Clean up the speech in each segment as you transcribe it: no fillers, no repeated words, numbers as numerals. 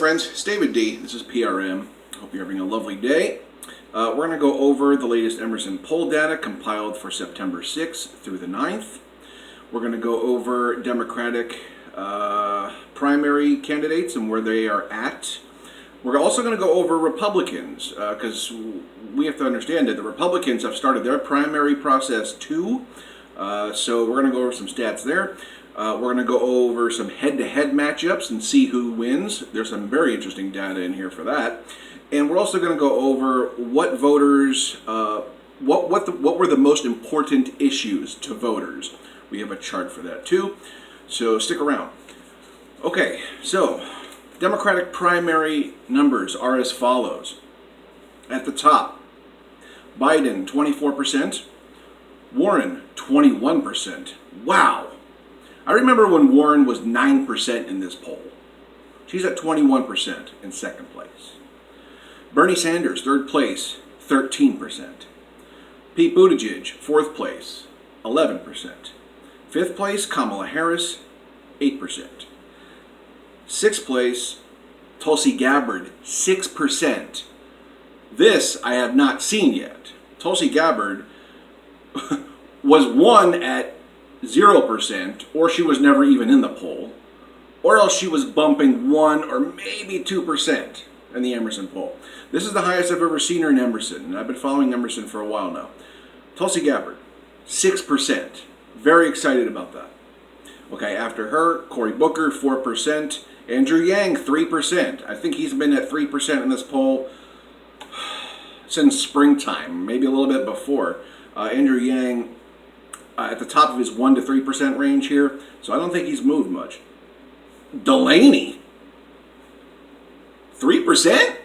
friends, it's David D. This is PRM. Hope you're having a lovely day. We're going to go over the latest Emerson Poll Data compiled for September 6th through the 9th. We're going to go over Democratic primary candidates and where they are at. We're also going to go over Republicans because we have to understand that the Republicans have started their primary process too. So we're going to go over some stats there. We're going to go over some head-to-head matchups and see who wins. There's some very interesting data in here for that. And we're also going to go over what voters, what were the most important issues to voters. We have a chart for that too, so stick around. Okay, so Democratic primary numbers are as follows. At the top, Biden 24%, Warren 21%. Wow! I remember when Warren was 9% in this poll. She's at 21% in second place. Bernie Sanders, third place, 13%. Pete Buttigieg, fourth place, 11%. Fifth place, Kamala Harris, 8%. Sixth place, Tulsi Gabbard, 6%. This I have not seen yet. Tulsi Gabbard was won at 0%, or she was never even in the poll, or else she was bumping 1 or maybe 2% in the Emerson poll. This is the highest I've ever seen her in Emerson, and I've been following Emerson for a while now. Tulsi Gabbard, 6%. Very excited about that. Okay, after her, Cory Booker, 4%. Andrew Yang, 3%. I think he's been at 3% in this poll since springtime, maybe a little bit before. Andrew Yang at the top of his 1 to 3% range here, so I don't think he's moved much. Delaney, 3%?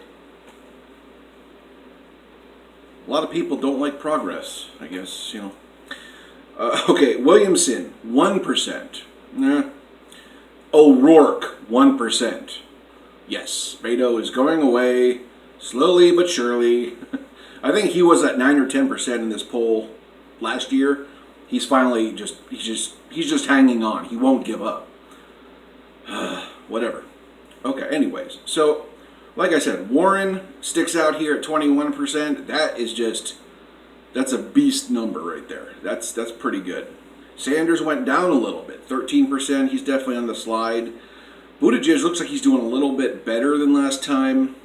A lot of people don't like progress, I guess, you know. Okay, Williamson, 1%. O'Rourke, 1%. Yes, Beto is going away, slowly but surely. I think he was at 9 or 10% in this poll last year. He's finally he's just hanging on. He won't give up. Whatever. Okay, anyways. So, like I said, Warren sticks out here at 21%. That's a beast number right there. That's pretty good. Sanders went down a little bit, 13%. He's definitely on the slide. Buttigieg looks like he's doing a little bit better than last time.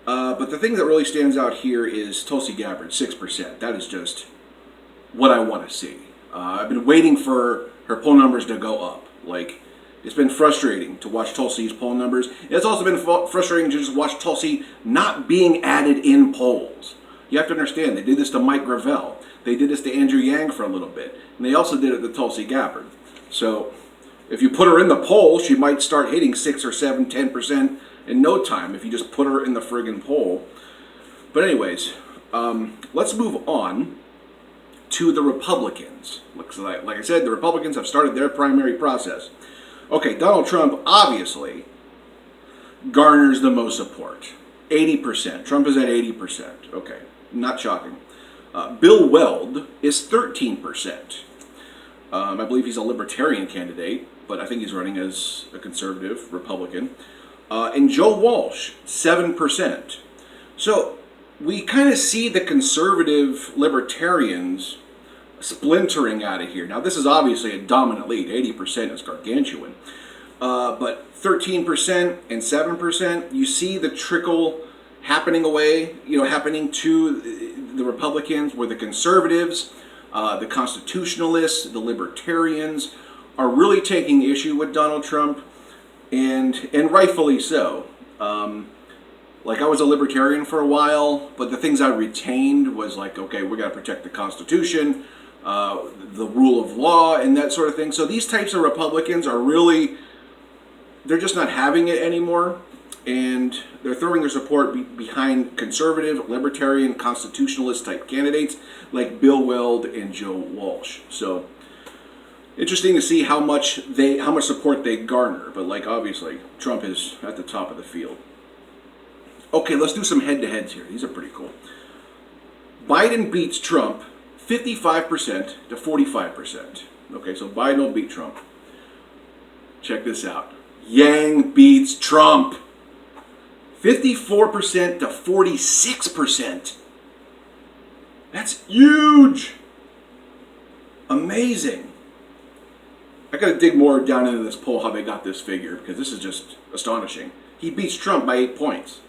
But the thing that really stands out here is Tulsi Gabbard, 6%. That is just what I want to see. I've been waiting for her poll numbers to go up. Like, it's been frustrating to watch Tulsi's poll numbers. It's also been frustrating to just watch Tulsi not being added in polls. You have to understand, they did this to Mike Gravel. They did this to Andrew Yang for a little bit. And they also did it to Tulsi Gabbard. So, if you put her in the poll, she might start hitting 6 or 7, 10% in no time if you just put her in the friggin' poll. But anyways, let's move on to the Republicans. Like I said, the Republicans have started their primary process. Okay, Donald Trump obviously garners the most support. 80%. Trump is at 80%. Okay, not shocking. Bill Weld is 13%. I believe he's a libertarian candidate, but I think he's running as a conservative Republican. And Joe Walsh, 7%. So we kind of see the conservative libertarians splintering out of here. Now, this is obviously a dominant lead. 80% is gargantuan. But 13% and 7%, you see the trickle happening to the Republicans, where the conservatives, the constitutionalists, the libertarians are really taking issue with Donald Trump, and rightfully so. Like, I was a libertarian for a while, but the things I retained was like, okay, we got to protect the Constitution, the rule of law, and that sort of thing. So these types of Republicans are really, they're just not having it anymore, and they're throwing their support behind conservative, libertarian, constitutionalist type candidates like Bill Weld and Joe Walsh. So interesting to see how much support they garner, but like, obviously Trump is at the top of the field. Okay, let's do some head-to-heads here. These are pretty cool. Biden beats Trump 55% to 45%. Okay, so Biden will beat Trump. Check this out. Yang beats Trump 54% to 46%. That's huge. Amazing. I got to dig more down into this poll how they got this figure, because this is just astonishing. He beats Trump by 8 points.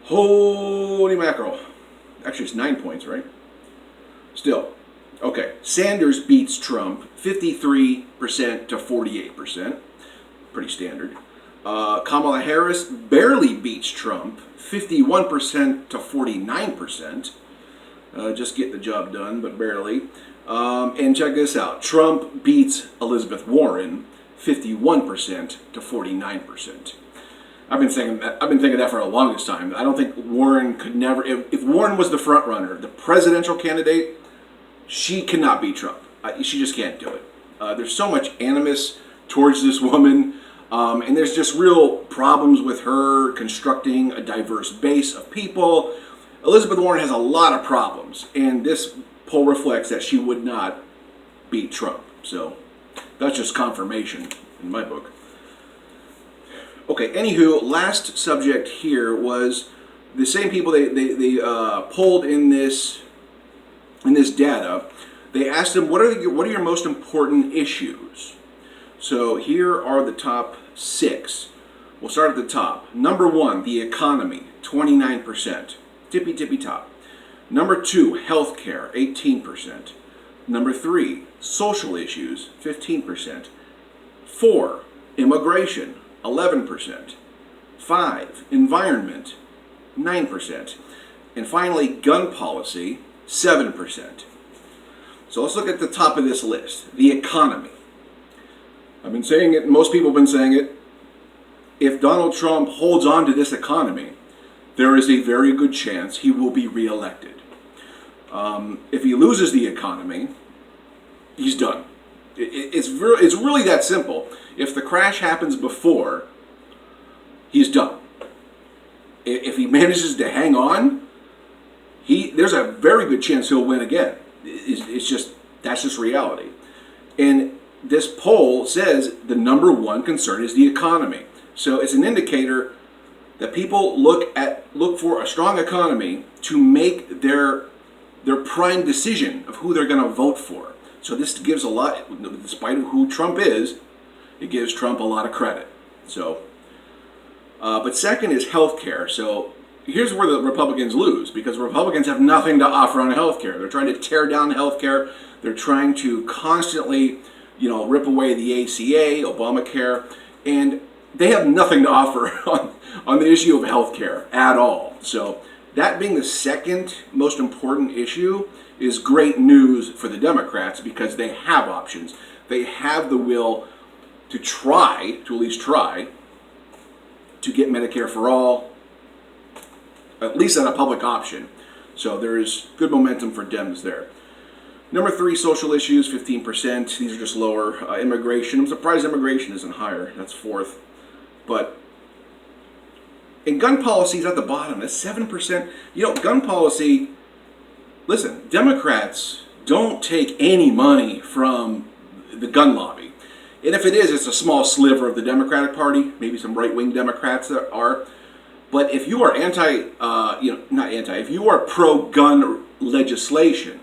Holy mackerel. Actually, it's 9 points, right? Still. Okay. Sanders beats Trump 53% to 48%. Pretty standard. Kamala Harris barely beats Trump 51% to 49%. Just getting the job done, but barely. And check this out. Trump beats Elizabeth Warren 51% to 49%. I've been thinking that for the longest time. I don't think Warren could never. If Warren was the front runner, the presidential candidate, she cannot beat Trump. She just can't do it. There's so much animus towards this woman, and there's just real problems with her constructing a diverse base of people. Elizabeth Warren has a lot of problems, and this poll reflects that she would not beat Trump. So that's just confirmation in my book. Okay, anywho, last subject here was the same people they polled in this data. They asked them, what are your most important issues? So here are the top 6. We'll start at the top. Number 1, the economy, 29%. Tippy tippy top. Number 2, healthcare, 18%. Number 3, social issues, 15%. 4, immigration, 11%. 5, environment, 9%. And finally, gun policy, 7%. So let's look at the top of this list, the economy. I've been saying it, most people have been saying it. If Donald Trump holds on to this economy, there is a very good chance he will be reelected. If he loses the economy, he's done. It's really that simple. If the crash happens before, he's done. If he manages to hang on, there's a very good chance he'll win again. That's just reality. And this poll says the number 1 concern is the economy. So it's an indicator that people look for a strong economy to make their prime decision of who they're going to vote for. So this gives a lot, despite who Trump is, it gives Trump a lot of credit. So, but second is healthcare. So here's where the Republicans lose, because Republicans have nothing to offer on healthcare. They're trying to tear down healthcare. They're trying to constantly, rip away the ACA, Obamacare, and they have nothing to offer on the issue of healthcare at all. So that being the second most important issue is great news for the Democrats, because they have options. They have the will to at least try, to get Medicare for all, at least at a public option. So there is good momentum for Dems there. Number 3, social issues, 15%. These are just lower. Immigration. I'm surprised immigration isn't higher. That's 4th. But in gun policy is at the bottom. That's 7%. Gun policy, listen, Democrats don't take any money from the gun lobby. And if it is, it's a small sliver of the Democratic Party, maybe some right-wing Democrats that are. But if you are if you are pro-gun legislation,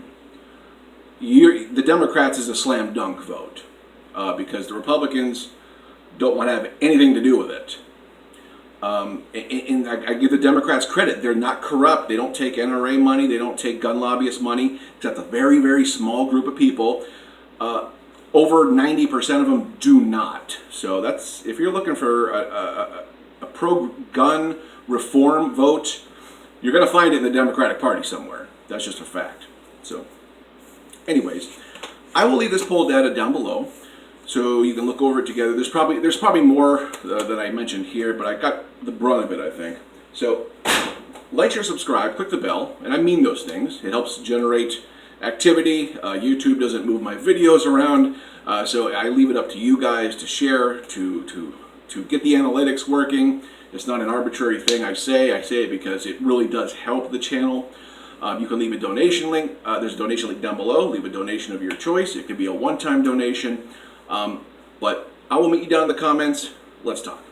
the Democrats is a slam dunk vote, because the Republicans don't want to have anything to do with it. And I give the Democrats credit. They're not corrupt. They don't take NRA money. They don't take gun lobbyist money, except a very, very small group of people. Over 90% of them do not. So that's, if you're looking for a pro-gun reform vote, you're going to find it in the Democratic Party somewhere. That's just a fact. So, anyways, I will leave this poll data down below, so you can look over it together. There's probably more that I mentioned here, but I got the brunt of it, I think. So, like, share, subscribe, click the bell, and I mean those things. It helps generate activity. YouTube doesn't move my videos around, so I leave it up to you guys to share, to get the analytics working. It's not an arbitrary thing I say it because it really does help the channel. You can leave a donation link. There's a donation link down below. Leave a donation of your choice. It could be a one-time donation. But I will meet you down in the comments. Let's talk.